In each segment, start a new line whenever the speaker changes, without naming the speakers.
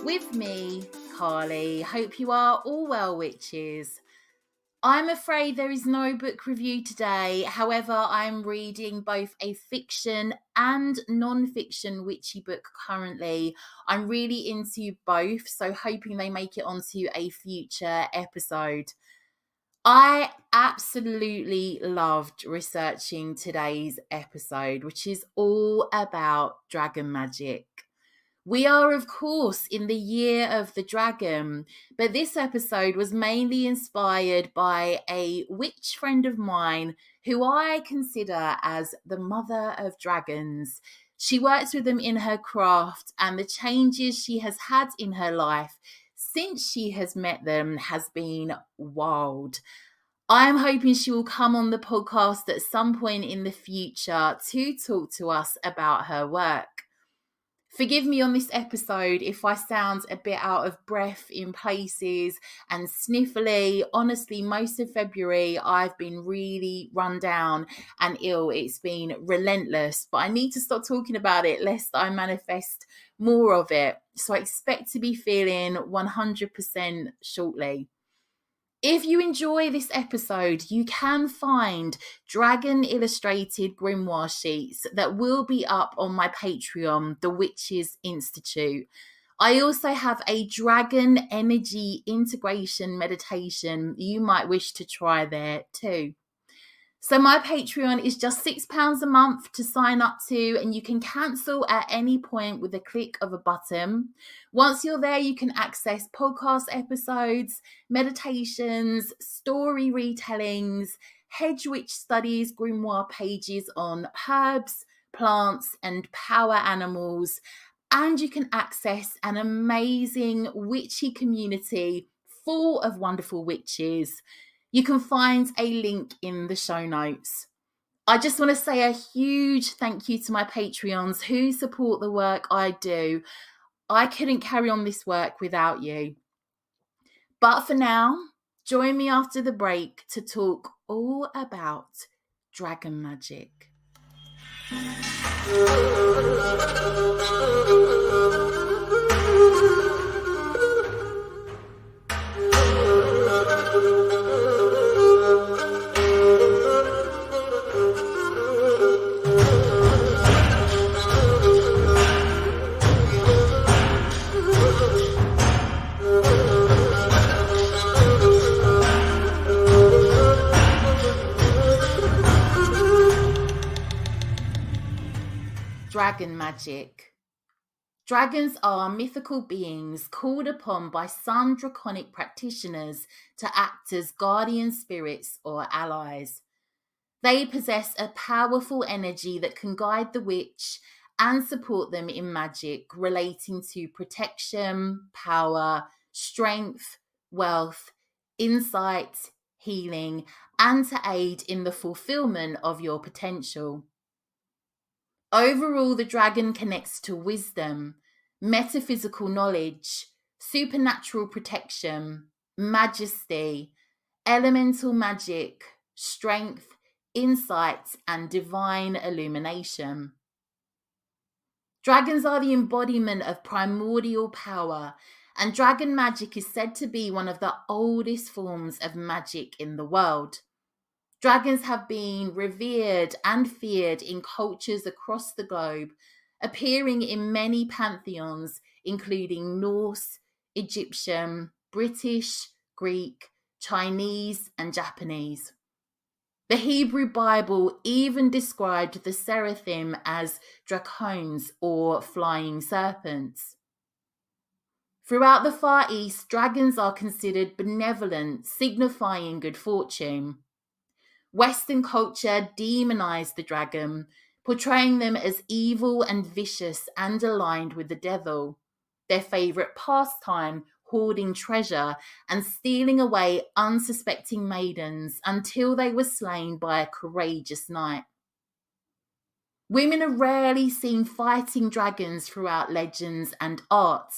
With me, Carly. Hope you are all well, witches. I'm afraid there is no book review today. However, I'm reading both a fiction and non-fiction witchy book currently. I'm really into both, so hoping they make it onto a future episode. I absolutely loved researching today's episode, which is all about dragon magic. We are, of course, in the year of the dragon, but this episode was mainly inspired by a witch friend of mine who I consider as the mother of dragons. She works with them in her craft, and the changes she has had in her life since she has met them has been wild. I am hoping she will come on the podcast at some point in the future to talk to us about her work. Forgive me on this episode if I sound a bit out of breath in places and sniffly. Honestly, most of February I've been really run down and ill. It's been relentless, but I need to stop talking about it lest I manifest more of it. So I expect to be feeling 100% shortly. If you enjoy this episode, you can find dragon illustrated grimoire sheets that will be up on my Patreon, The Witches Institute. I also have a dragon energy integration meditation you might wish to try there too. So my Patreon is just £6 a month to sign up to, and you can cancel at any point with a click of a button. Once you're there, you can access podcast episodes, meditations, story retellings, hedge witch studies, grimoire pages on herbs, plants, and power animals. And you can access an amazing witchy community full of wonderful witches. You can find a link in the show notes. I just want to say a huge thank you to my Patreons who support the work I do. I couldn't carry on this work without you. But for now, join me after the break to talk all about dragon magic. Dragon magic. Dragons are mythical beings called upon by some draconic practitioners to act as guardian spirits or allies. They possess a powerful energy that can guide the witch and support them in magic relating to protection, power, strength, wealth, insight, healing, and to aid in the fulfillment of your potential. Overall, the dragon connects to wisdom, metaphysical knowledge, supernatural protection, majesty, elemental magic, strength, insight, and divine illumination. Dragons are the embodiment of primordial power, and dragon magic is said to be one of the oldest forms of magic in the world. Dragons have been revered and feared in cultures across the globe, appearing in many pantheons, including Norse, Egyptian, British, Greek, Chinese, and Japanese. The Hebrew Bible even described the seraphim as dracones or flying serpents. Throughout the Far East, dragons are considered benevolent, signifying good fortune. Western culture demonized the dragon, portraying them as evil and vicious and aligned with the devil. Their favorite pastime, hoarding treasure and stealing away unsuspecting maidens until they were slain by a courageous knight. Women are rarely seen fighting dragons throughout legends and art.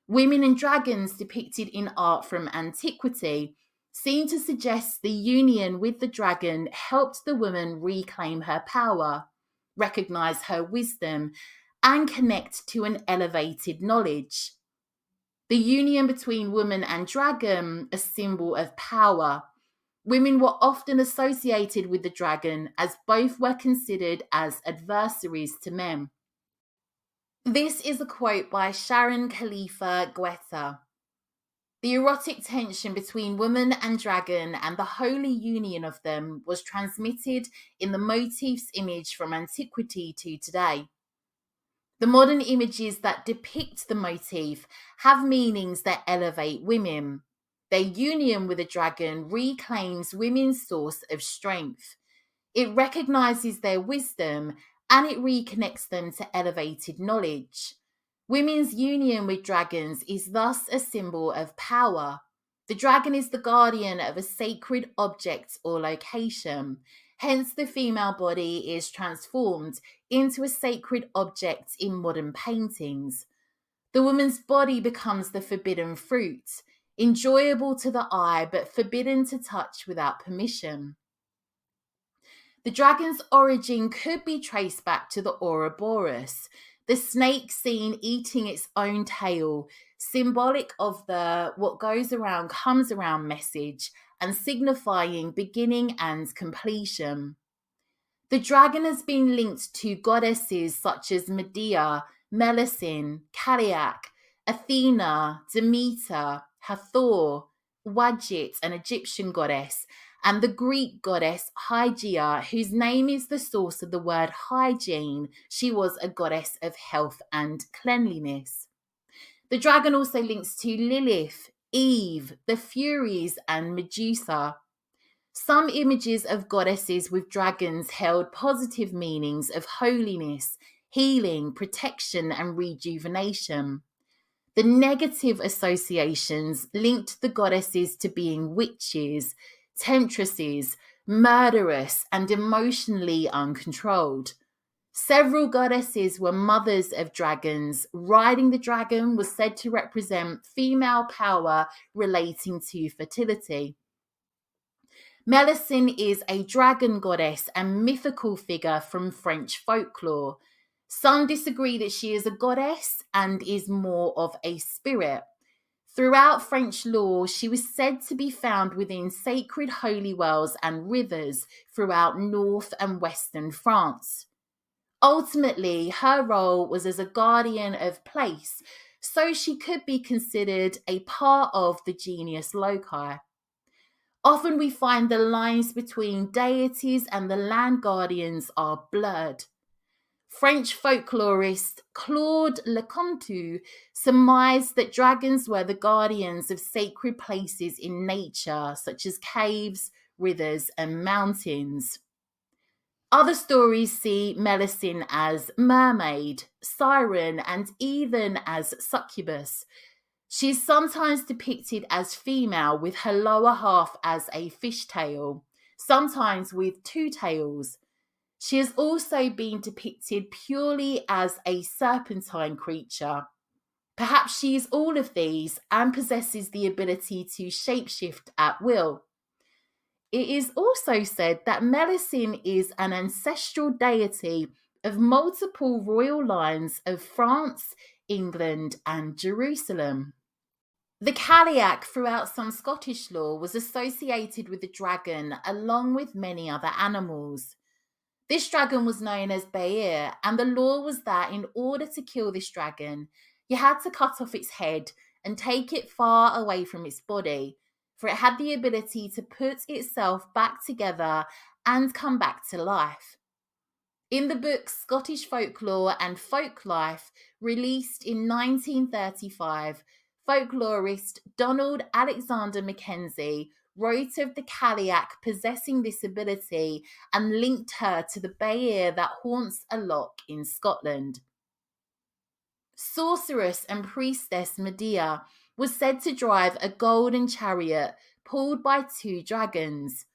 Women and dragons depicted in art from antiquity seem to suggest the union with the dragon helped the woman reclaim her power, recognize her wisdom, and connect to an elevated knowledge. The union between woman and dragon, a symbol of power. Women were often associated with the dragon as both were considered as adversaries to men. This is a quote by Sharon Khalifa Guetta. The erotic tension between woman and dragon and the holy union of them was transmitted in the motif's image from antiquity to today. The modern images that depict the motif have meanings that elevate women. Their union with a dragon reclaims women's source of strength. It recognizes their wisdom and it reconnects them to elevated knowledge. Women's union with dragons is thus a symbol of power. The dragon is the guardian of a sacred object or location. Hence, the female body is transformed into a sacred object in modern paintings. The woman's body becomes the forbidden fruit, enjoyable to the eye but forbidden to touch without permission. The dragon's origin could be traced back to the Ouroboros, the snake seen eating its own tail, symbolic of the what goes around comes around message and signifying beginning and completion. The dragon has been linked to goddesses such as Medea, Melusine, Cailleach, Athena, Demeter, Hathor, Wadjet, an Egyptian goddess, and the Greek goddess Hygeia, whose name is the source of the word hygiene. She was a goddess of health and cleanliness. The dragon also links to Lilith, Eve, the Furies, and Medusa. Some images of goddesses with dragons held positive meanings of holiness, healing, protection, and rejuvenation. The negative associations linked the goddesses to being witches, temptresses, murderous, and emotionally uncontrolled. Several goddesses were mothers of dragons. Riding the dragon was said to represent female power relating to fertility. Melusine is a dragon goddess and mythical figure from French folklore. Some disagree that she is a goddess and is more of a spirit. Throughout French lore, she was said to be found within sacred holy wells and rivers throughout north and western France. Ultimately, her role was as a guardian of place, so she could be considered a part of the genius loci. Often we find the lines between deities and the land guardians are blurred. French folklorist Claude Leconte surmised that dragons were the guardians of sacred places in nature, such as caves, rivers, and mountains. Other stories see Melusine as mermaid, siren, and even as succubus. She is sometimes depicted as female with her lower half as a fishtail, sometimes with two tails. She has also been depicted purely as a serpentine creature. Perhaps she is all of these and possesses the ability to shapeshift at will. It is also said that Melusine is an ancestral deity of multiple royal lines of France, England, and Jerusalem. The Cailleach throughout some Scottish lore was associated with the dragon along with many other animals. This dragon was known as Beir, and the law was that in order to kill this dragon, you had to cut off its head and take it far away from its body, for it had the ability to put itself back together and come back to life. In the book Scottish Folklore and Folklife, released in 1935, folklorist Donald Alexander Mackenzie wrote of the Cailleach possessing this ability and linked her to the Beir that haunts a loch in Scotland. Sorceress and priestess Medea was said to drive a golden chariot pulled by 2 dragons.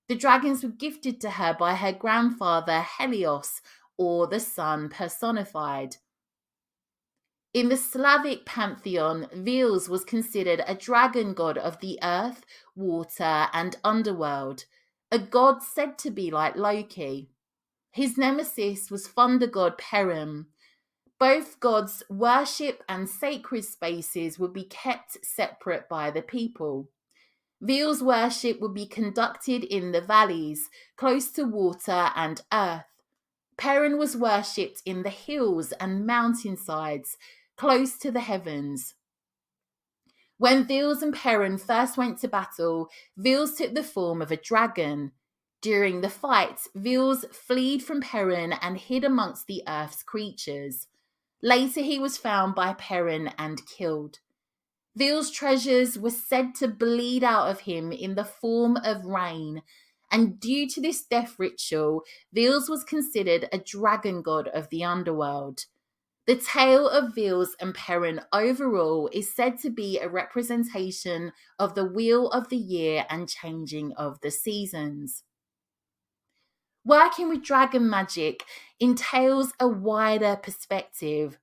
The dragons were gifted to her by her grandfather Helios, or the sun personified. In the Slavic pantheon, Veles was considered a dragon god of the earth, water, and underworld, a god said to be like Loki. His nemesis was thunder god Perun. Both gods' worship and sacred spaces would be kept separate by the people. Veles' worship would be conducted in the valleys, close to water and earth. Perun was worshipped in the hills and mountainsides, close to the heavens. When Veles and Perun first went to battle, Veles took the form of a dragon. During the fight, Veles fled from Perun and hid amongst the earth's creatures. Later he was found by Perun and killed. Veles' treasures were said to bleed out of him in the form of rain, and due to this death ritual, Veles was considered a dragon god of the underworld. The tale of Veles and Perun overall is said to be a representation of the wheel of the year and changing of the seasons. Working with dragon magic entails a wider perspective.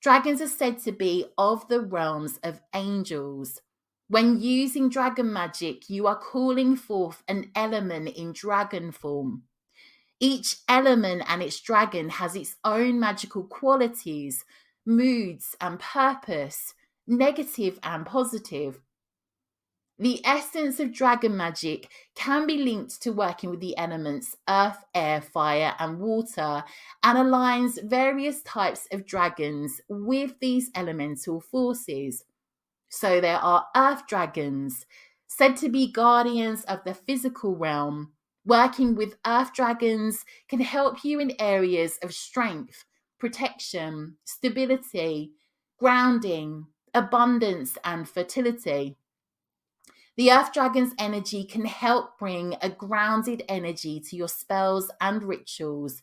Dragons are said to be of the realms of angels. When using dragon magic, you are calling forth an element in dragon form. Each element and its dragon has its own magical qualities, moods, and purpose, negative and positive. The essence of dragon magic can be linked to working with the elements earth, air, fire, and water, and aligns various types of dragons with these elemental forces. So there are earth dragons, said to be guardians of the physical realm. Working with earth dragons can help you in areas of strength, protection, stability, grounding, abundance, and fertility. The earth dragon's energy can help bring a grounded energy to your spells and rituals,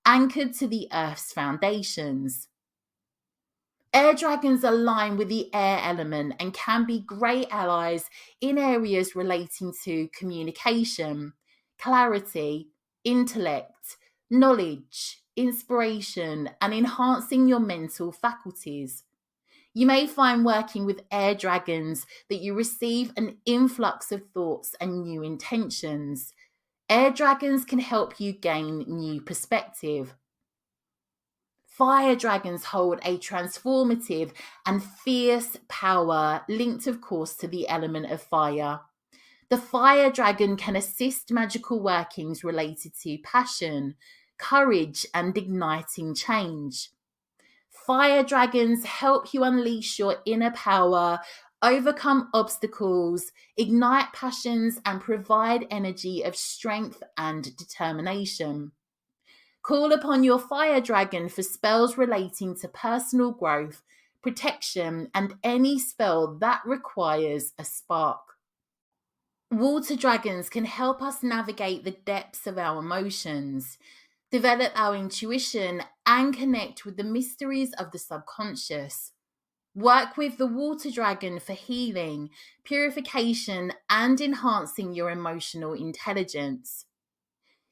anchored to the earth's foundations. Air dragons align with the air element and can be great allies in areas relating to communication, clarity, intellect, knowledge, inspiration, and enhancing your mental faculties. You may find working with air dragons that you receive an influx of thoughts and new intentions. Air dragons can help you gain new perspective. Fire dragons hold a transformative and fierce power, linked, of course, to the element of fire. The fire dragon can assist magical workings related to passion, courage, and igniting change. Fire dragons help you unleash your inner power, overcome obstacles, ignite passions, and provide energy of strength and determination. Call upon your fire dragon for spells relating to personal growth, protection, and any spell that requires a spark. Water dragons can help us navigate the depths of our emotions, develop our intuition, and connect with the mysteries of the subconscious. Work with the water dragon for healing, purification, and enhancing your emotional intelligence.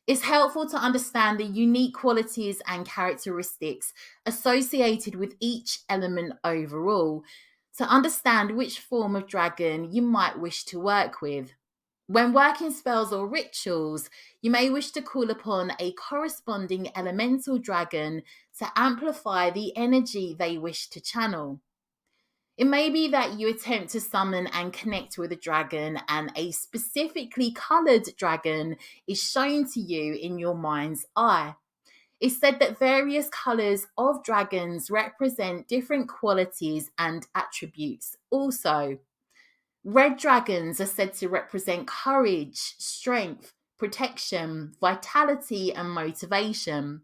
It's helpful to understand the unique qualities and characteristics associated with each element overall, to understand which form of dragon you might wish to work with. When working spells or rituals, you may wish to call upon a corresponding elemental dragon to amplify the energy they wish to channel. It may be that you attempt to summon and connect with a dragon, and a specifically coloured dragon is shown to you in your mind's eye. It's said that various colours of dragons represent different qualities and attributes also. Red dragons are said to represent courage, strength, protection, vitality, and motivation.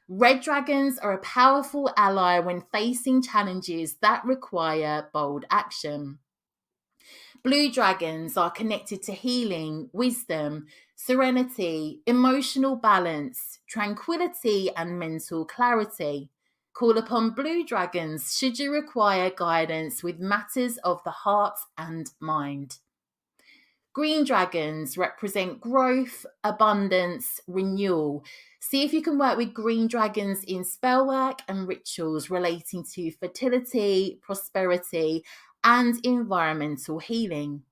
Red dragons are a powerful ally when facing challenges that require bold action. Blue dragons are connected to healing, wisdom, serenity, emotional balance, tranquility, and mental clarity. Call upon blue dragons should you require guidance with matters of the heart and mind. Green dragons represent growth, abundance, renewal. See if you can work with green dragons in spell work and rituals relating to fertility, prosperity, and environmental healing.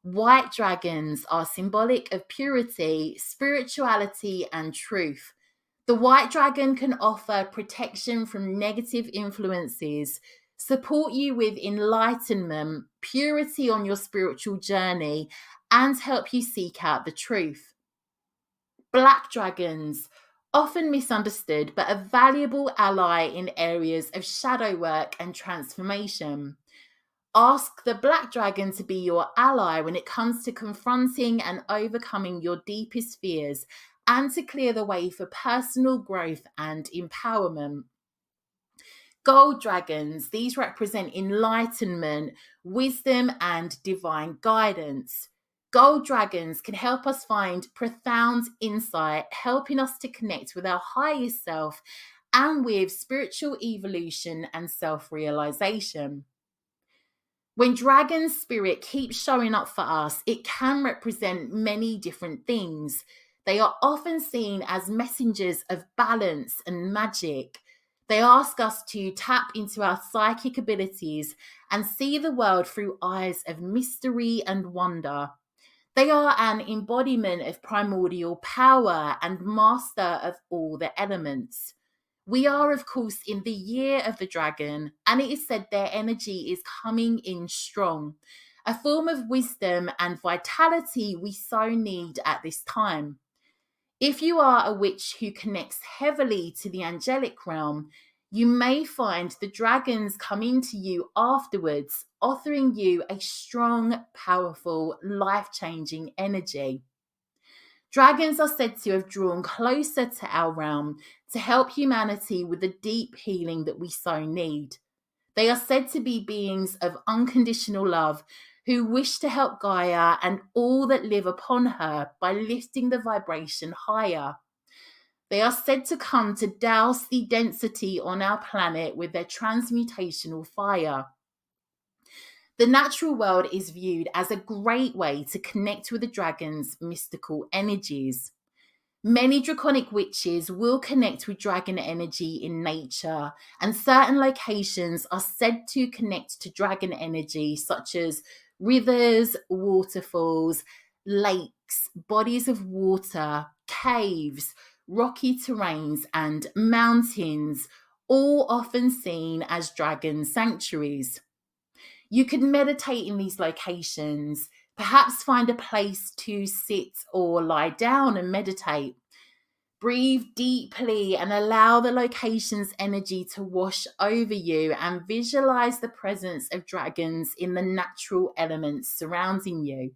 White dragons are symbolic of purity, spirituality, and truth. The white dragon can offer protection from negative influences, support you with enlightenment, purity on your spiritual journey, and help you seek out the truth. Black dragons, often misunderstood, but a valuable ally in areas of shadow work and transformation. Ask the black dragon to be your ally when it comes to confronting and overcoming your deepest fears and to clear the way for personal growth and empowerment. Gold dragons, these represent enlightenment, wisdom, and divine guidance. Gold dragons can help us find profound insight, helping us to connect with our highest self and with spiritual evolution and self-realization. When dragon spirit keeps showing up for us, it can represent many different things. They are often seen as messengers of balance and magic. They ask us to tap into our psychic abilities and see the world through eyes of mystery and wonder. They are an embodiment of primordial power and master of all the elements. We are, of course, in the year of the dragon, and it is said their energy is coming in strong, a form of wisdom and vitality we so need at this time. If you are a witch who connects heavily to the angelic realm, you may find the dragons coming to you afterwards, offering you a strong, powerful, life-changing energy. Dragons are said to have drawn closer to our realm to help humanity with the deep healing that we so need. They are said to be beings of unconditional love who wish to help Gaia and all that live upon her by lifting the vibration higher. They are said to come to douse the density on our planet with their transmutational fire. The natural world is viewed as a great way to connect with the dragon's mystical energies. Many draconic witches will connect with dragon energy in nature, and certain locations are said to connect to dragon energy, such as rivers, waterfalls, lakes, bodies of water, caves, rocky terrains, and mountains, all often seen as dragon sanctuaries. You could meditate in these locations, perhaps find a place to sit or lie down and meditate. Breathe deeply and allow the location's energy to wash over you, and visualize the presence of dragons in the natural elements surrounding you.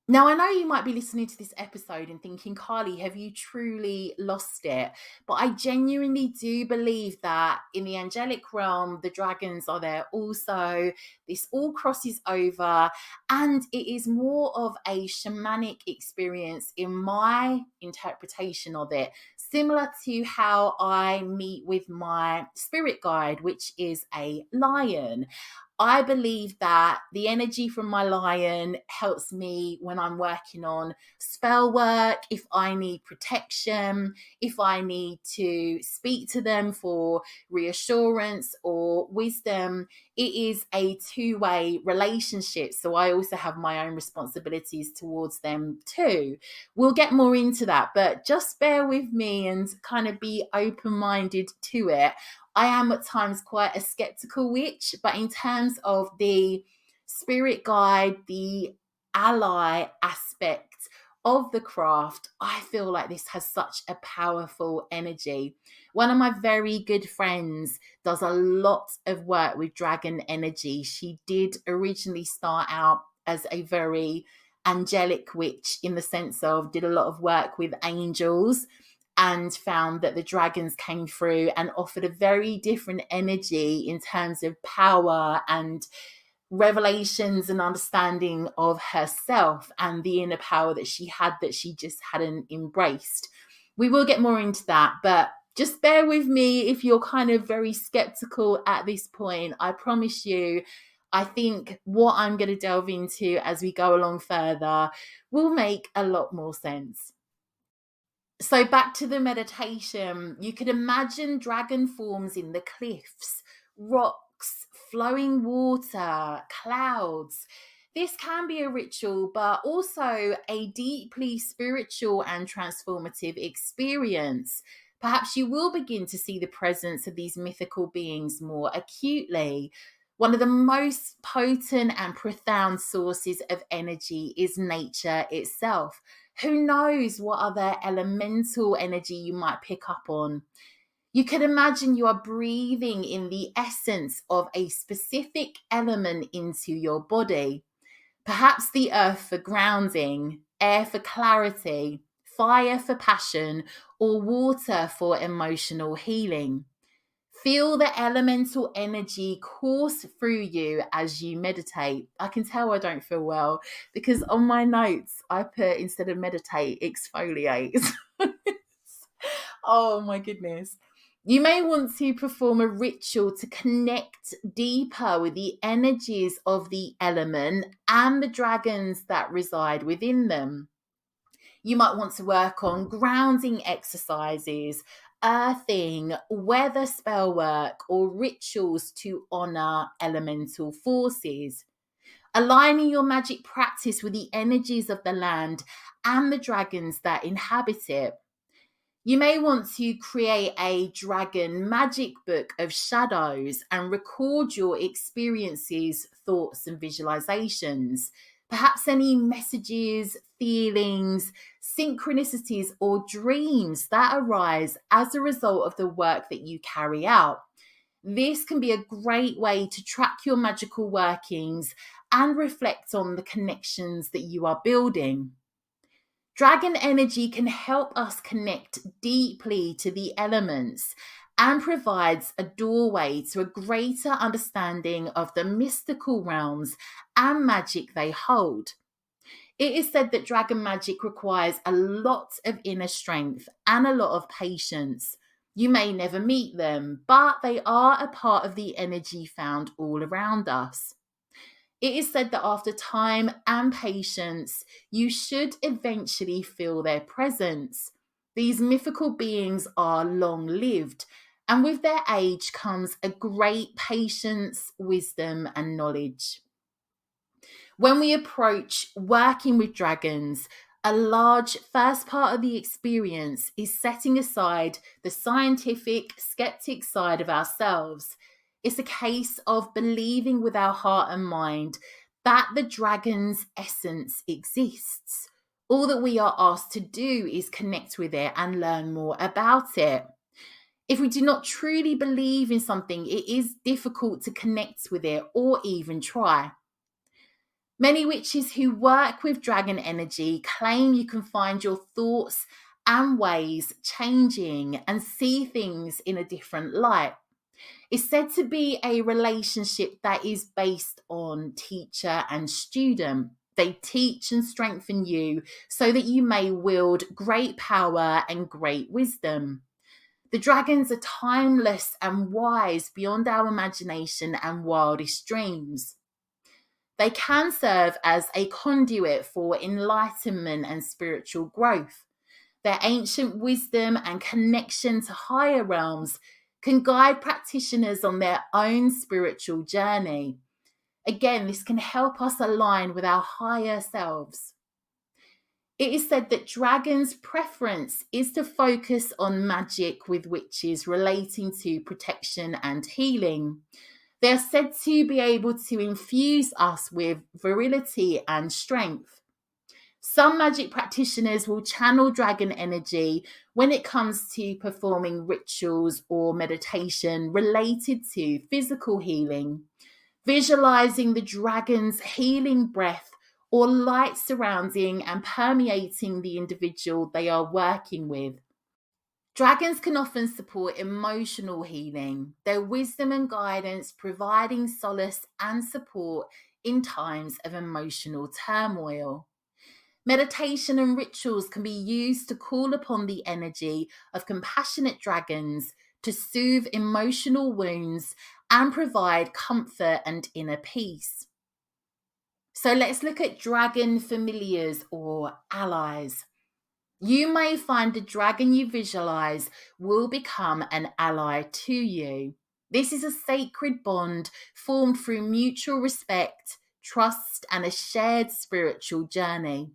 Now, I know you might be listening to this episode and thinking, Carly, have you truly lost it? But I genuinely do believe that in the angelic realm, the dragons are there also. This all crosses over, and it is more of a shamanic experience in my interpretation of it, similar to how I meet with my spirit guide, which is a lion. I believe that the energy from my lion helps me when I'm working on spell work, if I need protection, if I need to speak to them for reassurance or wisdom. It is a two-way relationship, so I also have my own responsibilities towards them too. We'll get more into that, but just bear with me and kind of be open-minded to it. I am at times quite a skeptical witch, but in terms of the spirit guide, the ally aspect of the craft, I feel like this has such a powerful energy. One of my very good friends does a lot of work with dragon energy. She did originally start out as a very angelic witch, in the sense of did a lot of work with angels, and found that the dragons came through and offered a very different energy in terms of power and revelations and understanding of herself and the inner power that she had that she just hadn't embraced. We will get more into that, but Just bear with me if you're kind of very skeptical at this point. I promise you, I think what I'm going to delve into as we go along further will make a lot more sense. So back to the meditation, you could imagine dragon forms in the cliffs, rocks, flowing water, clouds. This can be a ritual, but also a deeply spiritual and transformative experience. Perhaps you will begin to see the presence of these mythical beings more acutely. One of the most potent and profound sources of energy is nature itself. Who knows what other elemental energy you might pick up on? You can imagine you are breathing in the essence of a specific element into your body. Perhaps the earth for grounding, air for clarity, fire for passion, or water for emotional healing. Feel the elemental energy course through you as you meditate. I can tell I don't feel well because on my notes I put, instead of meditate, exfoliate. Oh my goodness. You may want to perform a ritual to connect deeper with the energies of the element and the dragons that reside within them. You might want to work on grounding exercises, earthing, weather spell work, or rituals to honor elemental forces. Aligning your magic practice with the energies of the land and the dragons that inhabit it. You may want to create a dragon magic book of shadows and record your experiences, thoughts, and visualizations. Perhaps any messages, feelings, synchronicities, or dreams that arise as a result of the work that you carry out. This can be a great way to track your magical workings and reflect on the connections that you are building. Dragon energy can help us connect deeply to the elements and provides a doorway to a greater understanding of the mystical realms and magic they hold. It is said that dragon magic requires a lot of inner strength and a lot of patience. You may never meet them, but they are a part of the energy found all around us. It is said that after time and patience, you should eventually feel their presence. These mythical beings are long lived, and with their age comes a great patience, wisdom, and knowledge. When we approach working with dragons, a large first part of the experience is setting aside the scientific, skeptic side of ourselves. It's a case of believing with our heart and mind that the dragon's essence exists. All that we are asked to do is connect with it and learn more about it. If we do not truly believe in something, it is difficult to connect with it or even try. Many witches who work with dragon energy claim you can find your thoughts and ways changing and see things in a different light. It's said to be a relationship that is based on teacher and student. They teach and strengthen you so that you may wield great power and great wisdom. The dragons are timeless and wise beyond our imagination and wildest dreams. They can serve as a conduit for enlightenment and spiritual growth. Their ancient wisdom and connection to higher realms can guide practitioners on their own spiritual journey. Again, this can help us align with our higher selves. It is said that dragons' preference is to focus on magic with witches relating to protection and healing. They are said to be able to infuse us with virility and strength. Some magic practitioners will channel dragon energy when it comes to performing rituals or meditation related to physical healing, visualizing the dragon's healing breath or light surrounding and permeating the individual they are working with. Dragons can often support emotional healing, their wisdom and guidance providing solace and support in times of emotional turmoil. Meditation and rituals can be used to call upon the energy of compassionate dragons to soothe emotional wounds and provide comfort and inner peace. So let's look at dragon familiars or allies. You may find the dragon you visualize will become an ally to you. This is a sacred bond formed through mutual respect, trust, and a shared spiritual journey.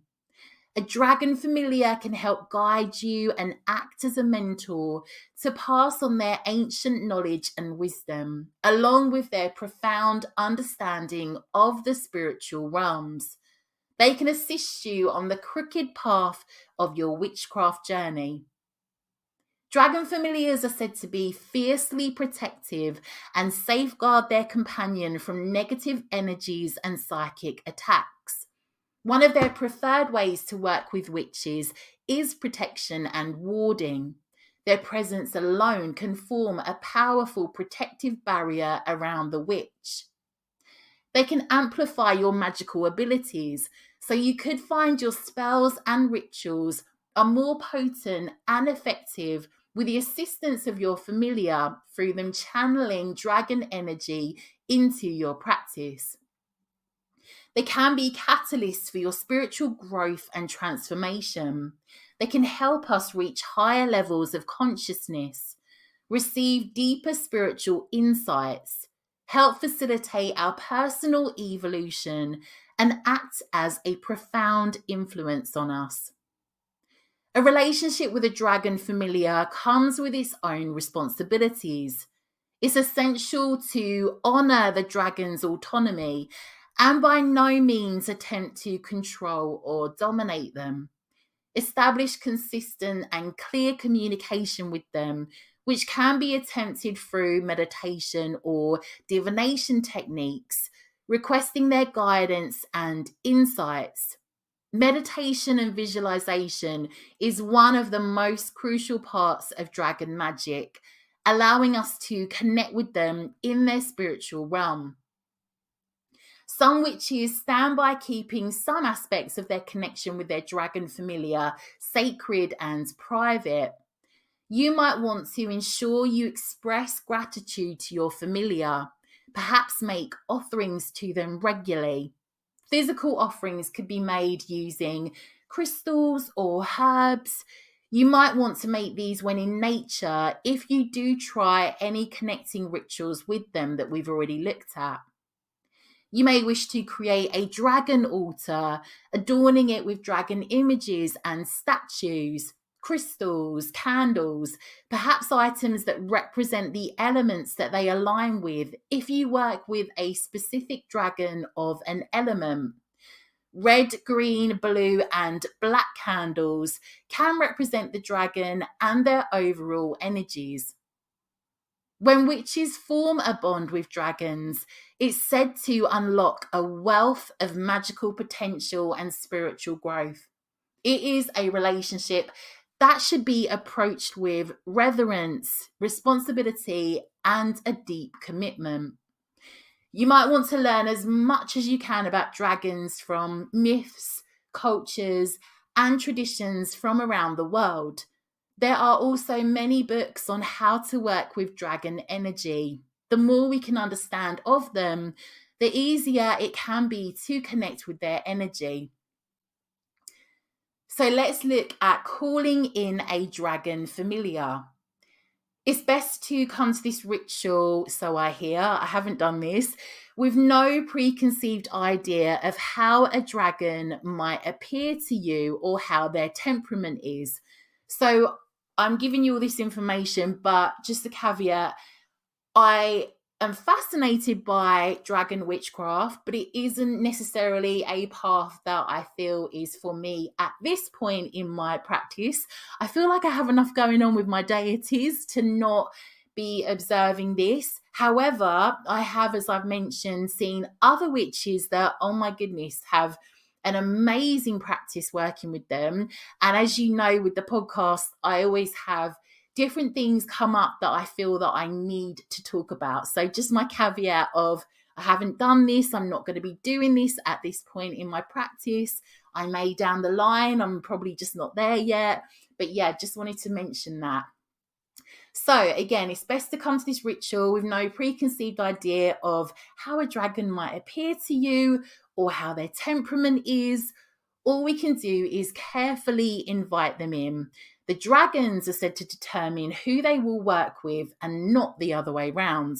A dragon familiar can help guide you and act as a mentor to pass on their ancient knowledge and wisdom, along with their profound understanding of the spiritual realms. They can assist you on the crooked path of your witchcraft journey. Dragon familiars are said to be fiercely protective and safeguard their companion from negative energies and psychic attacks. One of their preferred ways to work with witches is protection and warding. Their presence alone can form a powerful protective barrier around the witch. They can amplify your magical abilities, so you could find your spells and rituals are more potent and effective with the assistance of your familiar through them channeling dragon energy into your practice. They can be catalysts for your spiritual growth and transformation. They can help us reach higher levels of consciousness, receive deeper spiritual insights, help facilitate our personal evolution, and act as a profound influence on us. A relationship with a dragon familiar comes with its own responsibilities. It's essential to honour the dragon's autonomy and by no means attempt to control or dominate them. Establish consistent and clear communication with them, which can be attempted through meditation or divination techniques, requesting their guidance and insights. Meditation and visualization is one of the most crucial parts of dragon magic, allowing us to connect with them in their spiritual realm. Some witches stand by keeping some aspects of their connection with their dragon familiar sacred and private. You might want to ensure you express gratitude to your familiar, perhaps make offerings to them regularly. Physical offerings could be made using crystals or herbs. You might want to make these when in nature if you do try any connecting rituals with them that we've already looked at. You may wish to create a dragon altar, adorning it with dragon images and statues, crystals, candles, perhaps items that represent the elements that they align with if you work with a specific dragon of an element. Red, green, blue, and black candles can represent the dragon and their overall energies. When witches form a bond with dragons, it's said to unlock a wealth of magical potential and spiritual growth. It is a relationship that should be approached with reverence, responsibility, and a deep commitment. You might want to learn as much as you can about dragons from myths, cultures, and traditions from around the world. There are also many books on how to work with dragon energy. The more we can understand of them, the easier it can be to connect with their energy. So let's look at calling in a dragon familiar. It's best to come to this ritual, so I hear, I haven't done this, with no preconceived idea of how a dragon might appear to you or how their temperament is. So I'm giving you all this information, but just a caveat, I am fascinated by dragon witchcraft, but it isn't necessarily a path that I feel is for me at this point in my practice. I feel like I have enough going on with my deities to not be observing this. However, I have, as I've mentioned, seen other witches that, oh my goodness, have an amazing practice working with them. And as you know, with the podcast, I always have different things come up that I feel that I need to talk about. So just my caveat of I haven't done this, I'm not going to be doing this at this point in my practice. I may down the line. I'm probably just not there yet. But yeah, just wanted to mention that. So again, it's best to come to this ritual with no preconceived idea of how a dragon might appear to you or how their temperament is. All we can do is carefully invite them in. The dragons are said to determine who they will work with and not the other way round.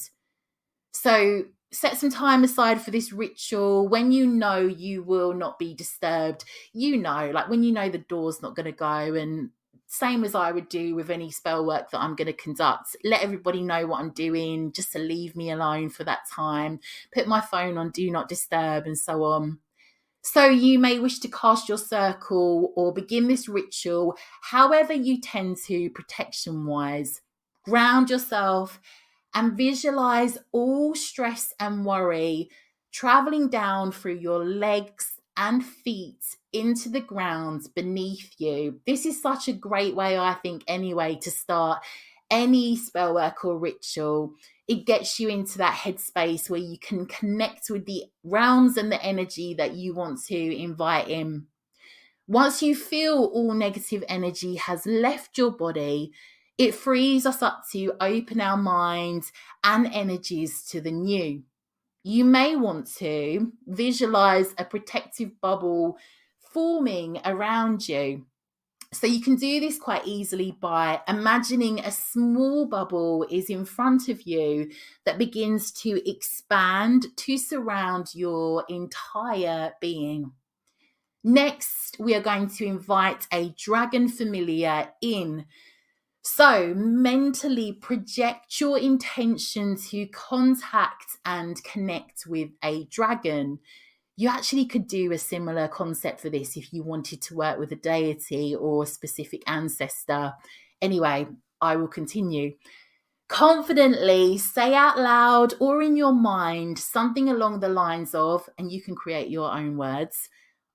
So set some time aside for this ritual when you know you will not be disturbed. Like when you know the door's not going to go, and same as I would do with any spell work that I'm going to conduct, let everybody know what I'm doing just to leave me alone for that time. Put my phone on do not disturb and so on. So you may wish to cast your circle or begin this ritual however you tend to, protection-wise. Ground yourself and visualize all stress and worry traveling down through your legs and feet into the ground beneath you. This is such a great way, I think, anyway, to start any spell work or ritual. It gets you into that headspace where you can connect with the realms and the energy that you want to invite in. Once you feel all negative energy has left your body, it frees us up to open our minds and energies to the new. You may want to visualize a protective bubble forming around you. So you can do this quite easily by imagining a small bubble is in front of you that begins to expand to surround your entire being. Next, we are going to invite a dragon familiar in. So mentally project your intention to contact and connect with a dragon. You actually could do a similar concept for this if you wanted to work with a deity or a specific ancestor. Anyway, I will continue. Confidently say out loud or in your mind something along the lines of, and you can create your own words,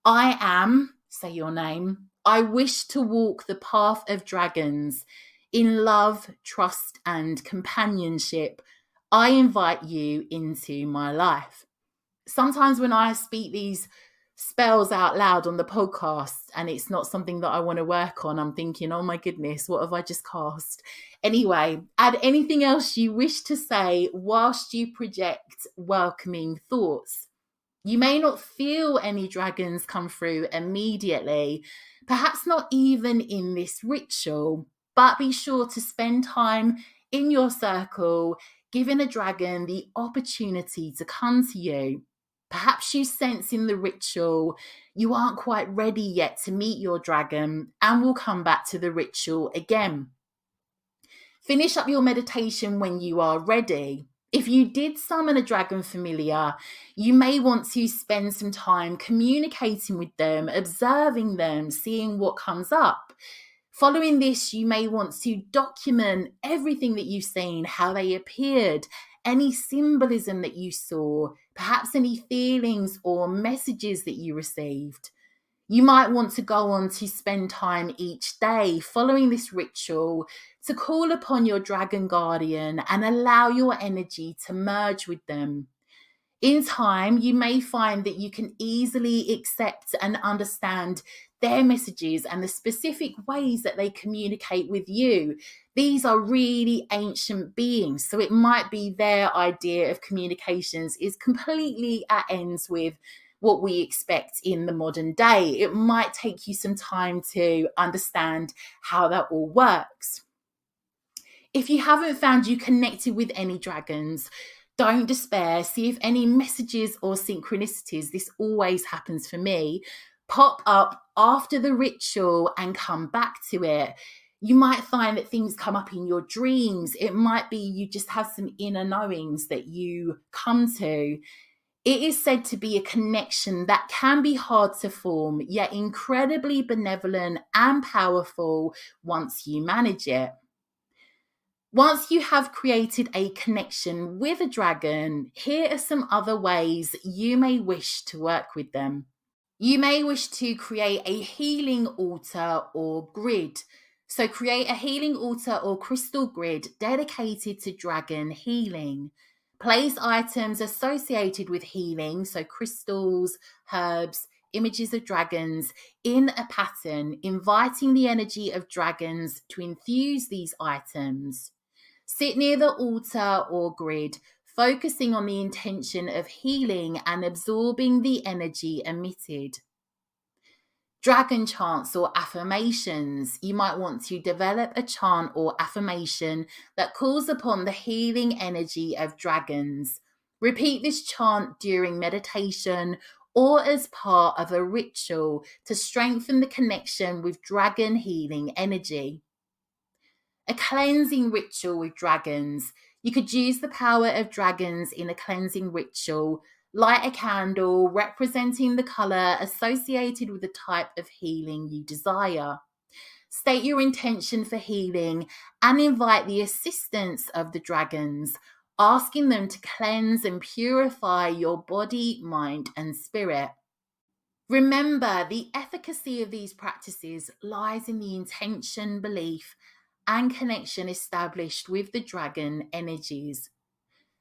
I am, say your name, I wish to walk the path of dragons in love, trust, and companionship. I invite you into my life. Sometimes when I speak these spells out loud on the podcast and it's not something that I want to work on, I'm thinking, oh my goodness, what have I just cast? Anyway, add anything else you wish to say whilst you project welcoming thoughts. You may not feel any dragons come through immediately, perhaps not even in this ritual, but be sure to spend time in your circle, giving a dragon the opportunity to come to you. Perhaps you sense in the ritual you aren't quite ready yet to meet your dragon and will come back to the ritual again. Finish up your meditation when you are ready. If you did summon a dragon familiar, you may want to spend some time communicating with them, observing them, seeing what comes up. Following this, you may want to document everything that you've seen, how they appeared, any symbolism that you saw, perhaps any feelings or messages that you received. You might want to go on to spend time each day following this ritual to call upon your dragon guardian and allow your energy to merge with them. In time, you may find that you can easily accept and understand their messages and the specific ways that they communicate with you. These are really ancient beings, so it might be their idea of communications is completely at ends with what we expect in the modern day. It might take you some time to understand how that all works. If you haven't found you connected with any dragons, don't despair. See if any messages or synchronicities, this always happens for me, pop up after the ritual and come back to it. You might find that things come up in your dreams. It might be you just have some inner knowings that you come to. It is said to be a connection that can be hard to form, yet incredibly benevolent and powerful once you manage it. Once you have created a connection with a dragon, here are some other ways you may wish to work with them. You may wish to create a healing altar or grid. So create a healing altar or crystal grid dedicated to dragon healing. Place items associated with healing, so crystals, herbs, images of dragons in a pattern, inviting the energy of dragons to infuse these items. Sit near the altar or grid, focusing on the intention of healing and absorbing the energy emitted. Dragon chants or affirmations. You might want to develop a chant or affirmation that calls upon the healing energy of dragons. Repeat this chant during meditation or as part of a ritual to strengthen the connection with dragon healing energy. A cleansing ritual with dragons. You could use the power of dragons in a cleansing ritual. Light a candle representing the colour associated with the type of healing you desire. State your intention for healing and invite the assistance of the dragons, asking them to cleanse and purify your body, mind, and spirit. Remember, the efficacy of these practices lies in the intention, belief, and connection established with the dragon energies.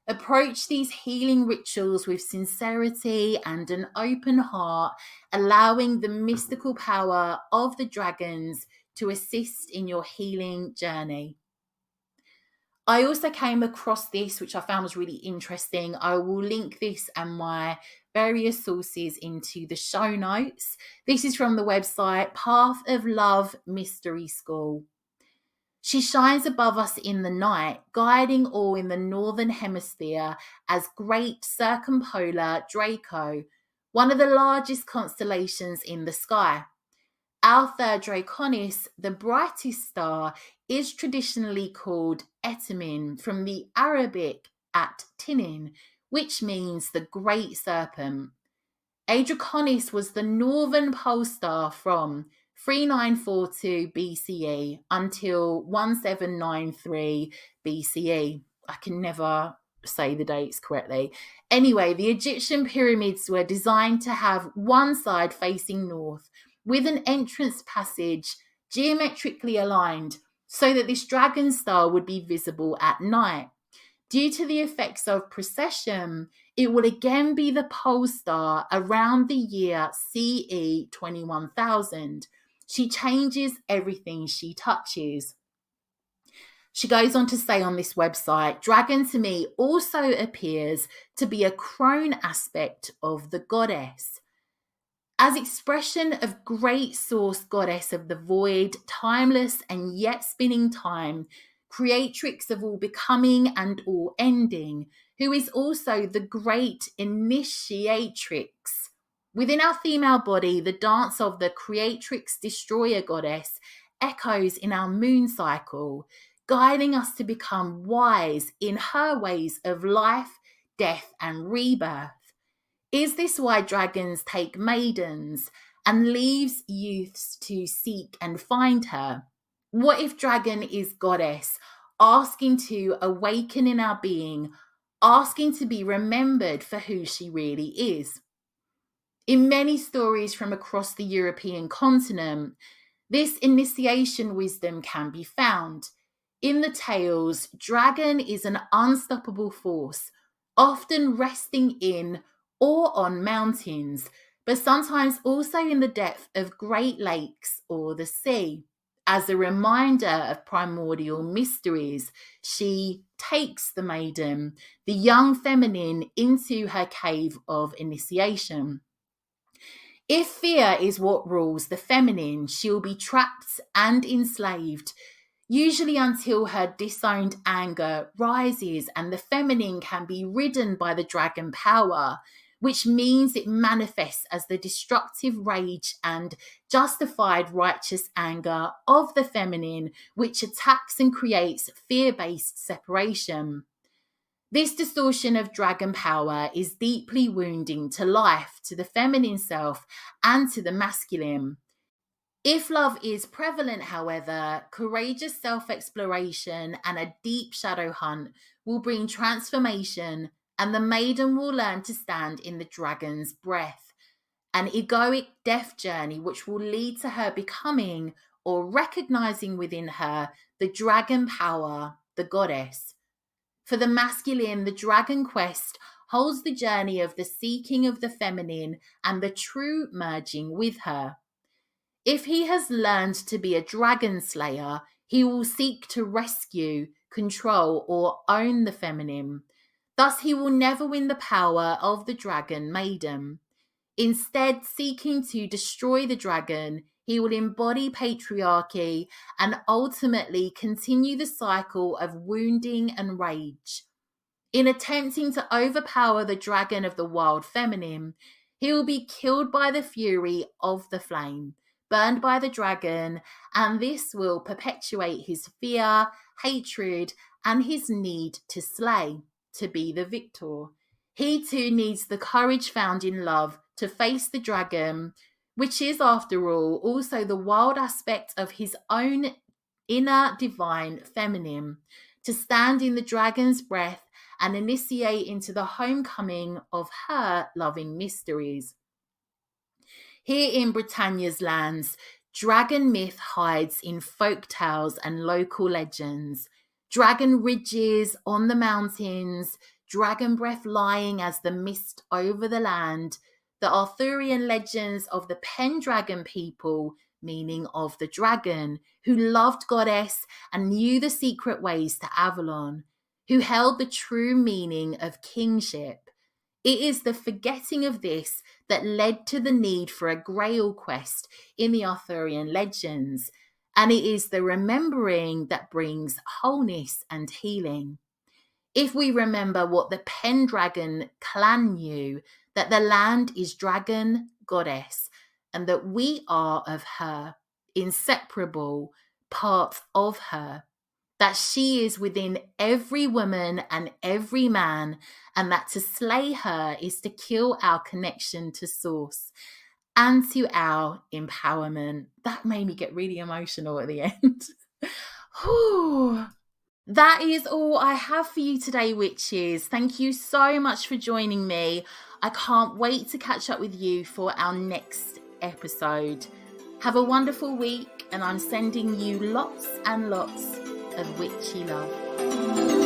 Approach these healing rituals with sincerity and an open heart, allowing the mystical power of the dragons to assist in your healing journey. I also came across this, which I found was really interesting. I will link this and my various sources into the show notes. This is from the website Path of Love Mystery School. She shines above us in the night, guiding all in the northern hemisphere as Great Circumpolar Draco, one of the largest constellations in the sky. Alpha Draconis, the brightest star, is traditionally called Etamin from the Arabic at Tinin, which means the Great Serpent. Draconis was the northern pole star from 3942 BCE until 1793 BCE. I can never say the dates correctly. Anyway, the Egyptian pyramids were designed to have one side facing north with an entrance passage geometrically aligned so that this dragon star would be visible at night. Due to the effects of precession, it will again be the pole star around the year CE 21,000. She changes everything she touches. She goes on to say on this website, dragon to me also appears to be a crone aspect of the goddess. As expression of great source goddess of the void, timeless and yet spinning time, creatrix of all becoming and all ending, who is also the great initiatrix. Within our female body, the dance of the creatrix destroyer goddess echoes in our moon cycle, guiding us to become wise in her ways of life, death, and rebirth. Is this why dragons take maidens and leaves youths to seek and find her? What if dragon is goddess, asking to awaken in our being, asking to be remembered for who she really is? In many stories from across the European continent, this initiation wisdom can be found. In the tales, dragon is an unstoppable force, often resting in or on mountains, but sometimes also in the depth of great lakes or the sea. As a reminder of primordial mysteries, she takes the maiden, the young feminine, into her cave of initiation. If fear is what rules the feminine, she'll be trapped and enslaved, usually until her disowned anger rises and the feminine can be ridden by the dragon power, which means it manifests as the destructive rage and justified righteous anger of the feminine, which attacks and creates fear-based separation. This distortion of dragon power is deeply wounding to life, to the feminine self, and to the masculine. If love is prevalent, however, courageous self-exploration and a deep shadow hunt will bring transformation, and the maiden will learn to stand in the dragon's breath, an egoic death journey which will lead to her becoming or recognizing within her the dragon power, the goddess. For the masculine, the dragon quest holds the journey of the seeking of the feminine and the true merging with her. If he has learned to be a dragon slayer, he will seek to rescue, control, or own the feminine. Thus, he will never win the power of the dragon maiden. Instead, seeking to destroy the dragon, he will embody patriarchy and ultimately continue the cycle of wounding and rage. In attempting to overpower the dragon of the wild feminine, he will be killed by the fury of the flame, burned by the dragon, and this will perpetuate his fear, hatred, and his need to slay, to be the victor. He too needs the courage found in love to face the dragon, which is, after all, also the wild aspect of his own inner divine feminine, to stand in the dragon's breath and initiate into the homecoming of her loving mysteries. Here in Britannia's lands, dragon myth hides in folk tales and local legends. Dragon ridges on the mountains, dragon breath lying as the mist over the land, the Arthurian legends of the Pendragon people, meaning of the dragon, who loved goddess and knew the secret ways to Avalon, who held the true meaning of kingship. It is the forgetting of this that led to the need for a Grail quest in the Arthurian legends, and it is the remembering that brings wholeness and healing. If we remember what the Pendragon clan knew, that the land is dragon goddess, and that we are of her, inseparable parts of her, that she is within every woman and every man, and that to slay her is to kill our connection to source and to our empowerment. That made me get really emotional at the end. Whew. That is all I have for you today, witches. Thank you so much for joining me. I can't wait to catch up with you for our next episode. Have a wonderful week, and I'm sending you lots and lots of witchy love.